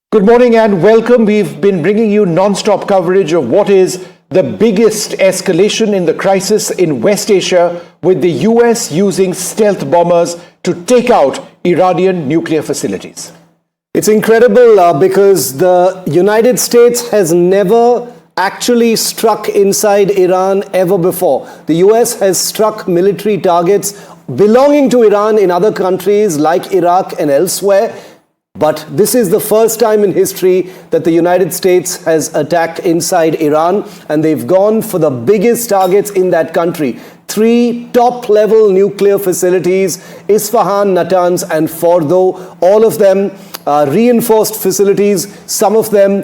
Good morning and welcome. We've been bringing you non-stop coverage of what is the biggest escalation in the crisis in West Asia, with the US using stealth bombers to take out Iranian nuclear facilities. It's incredible because the United States has never actually struck inside Iran ever before. The US has struck military targets belonging to Iran in other countries like Iraq and elsewhere. But this is the first time in history that the United States has attacked inside Iran, and they've gone for the biggest targets in that country. 3 top-level nuclear facilities, Isfahan, Natanz and Fordo, all of them reinforced facilities, some of them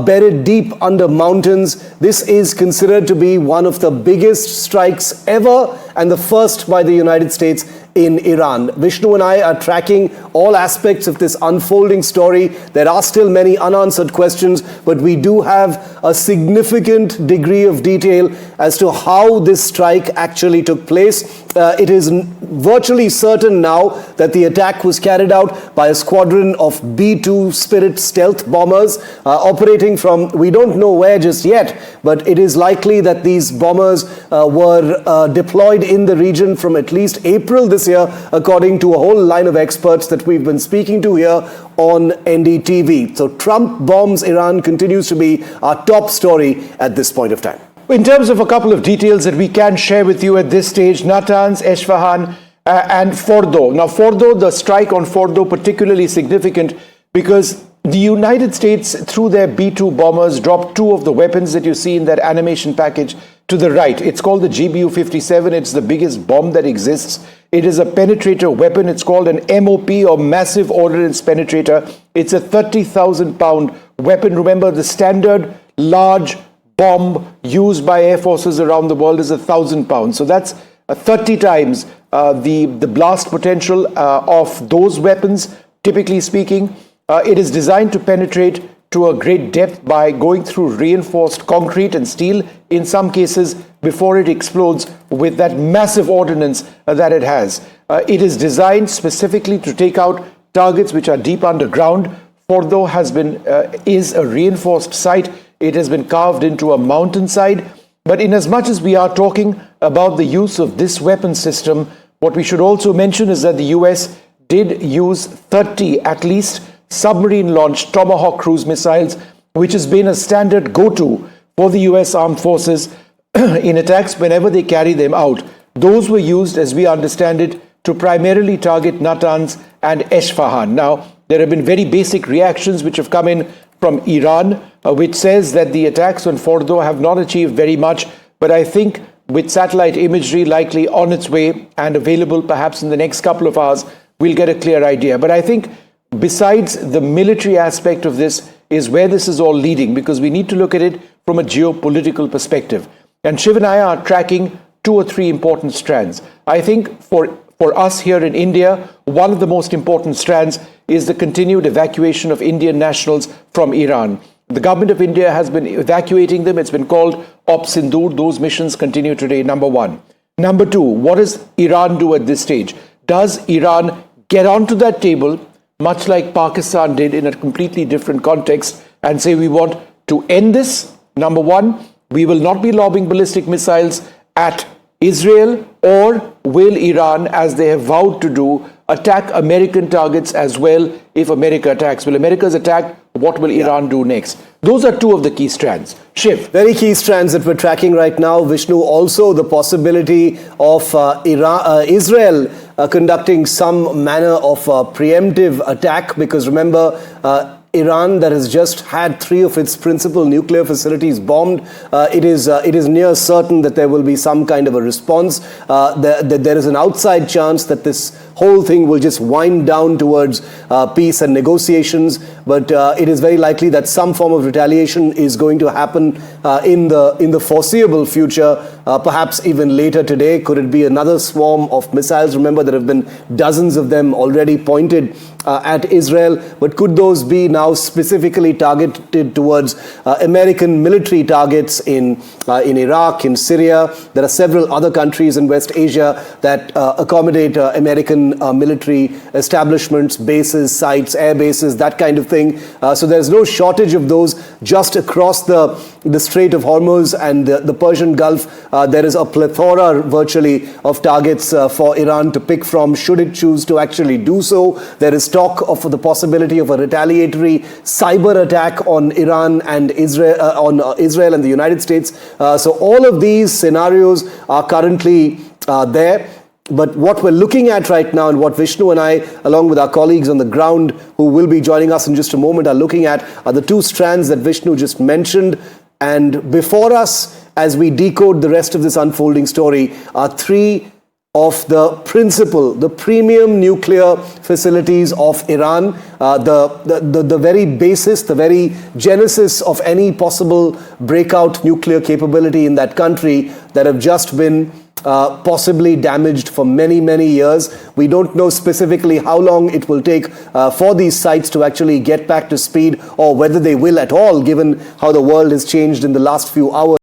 buried deep under mountains. This is considered to be one of the biggest strikes ever and the first by the United States in Iran. Vishnu and I are tracking all aspects of this unfolding story. There are still many unanswered questions, but we do have a significant degree of detail as to how this strike actually took place. It is virtually certain now that the attack was carried out by a squadron of B-2 Spirit stealth bombers operating from we don't know where just yet, but it is likely that these bombers were deployed in the region from at least April this year, according to a whole line of experts that we've been speaking to here on NDTV. So Trump bombs Iran continues to be our top story at this point of time. In terms of a couple of details that we can share with you at this stage, Natanz, Isfahan and Fordo. Now Fordo, the strike on Fordo particularly significant because the United States, through their B-2 bombers, dropped 2 of the weapons that you see in that animation package to the right. It's called the GBU-57. It's the biggest bomb that exists. It is a penetrator weapon. It's called an MOP, or Massive Ordnance Penetrator. It's a 30,000-pound weapon. Remember, the standard large bomb used by air forces around the world is 1,000 pounds. So that's 30 times the blast potential of those weapons, typically speaking. It is designed to penetrate to a great depth by going through reinforced concrete and steel, in some cases, before it explodes with that massive ordnance that it has. It is designed specifically to take out targets which are deep underground. Fordo is a reinforced site. It has been carved into a mountainside. But in as much as we are talking about the use of this weapon system, what we should also mention is that the US did use 30 at least submarine-launched Tomahawk cruise missiles, which has been a standard go-to for the US Armed Forces in attacks whenever they carry them out. Those were used, as we understand it, to primarily target Natanz and Isfahan. Now, there have been very basic reactions which have come in from Iran, which says that the attacks on Fordo have not achieved very much, but I think with satellite imagery likely on its way and available perhaps in the next couple of hours, we'll get a clear idea. But I think besides the military aspect of this is where this is all leading, because we need to look at it from a geopolitical perspective. And Shiv and I are tracking 2 or 3 important strands. I think for us here in India, one of the most important strands is the continued evacuation of Indian nationals from Iran. The government of India has been evacuating them. It's been called Op Sindoor. Those missions continue today, number 1. Number 2, what does Iran do at this stage? Does Iran get onto that table, much like Pakistan did in a completely different context, and say we want to end this? Number 1, we will not be lobbing ballistic missiles at Israel, or will Iran, as they have vowed to do, attack American targets as well if America attacks? Will America's attack? What will Iran do next? Those are 2 of the key strands. Shiv. Very key strands that we're tracking right now, Vishnu. Also the possibility of Israel conducting some manner of preemptive attack, because remember, Iran, that has just had 3 of its principal nuclear facilities bombed, it is near certain that there will be some kind of a response. There is an outside chance that this whole thing will just wind down towards peace and negotiations, but it is very likely that some form of retaliation is going to happen in the foreseeable future, perhaps even later today. Could it be another swarm of missiles? Remember, there have been dozens of them already pointed at Israel, but could those be now specifically targeted towards American military targets in Iraq, in Syria? There are several other countries in West Asia that accommodate American Iranian military establishments, bases, sites, air bases, that kind of thing. So there's no shortage of those just across the Strait of Hormuz and the Persian Gulf. There is a plethora virtually of targets for Iran to pick from should it choose to actually do so. There is talk of the possibility of a retaliatory cyber attack on Iran and Israel and the United States. So all of these scenarios are currently there. But what we're looking at right now, and what Vishnu and I, along with our colleagues on the ground who will be joining us in just a moment, are looking at are the two strands that Vishnu just mentioned. And before us, as we decode the rest of this unfolding story, are three of the premium nuclear facilities of Iran, the very basis, the very genesis of any possible breakout nuclear capability in that country that have just been possibly damaged for many, many years. We don't know specifically how long it will take for these sites to actually get back to speed, or whether they will at all, given how the world has changed in the last few hours.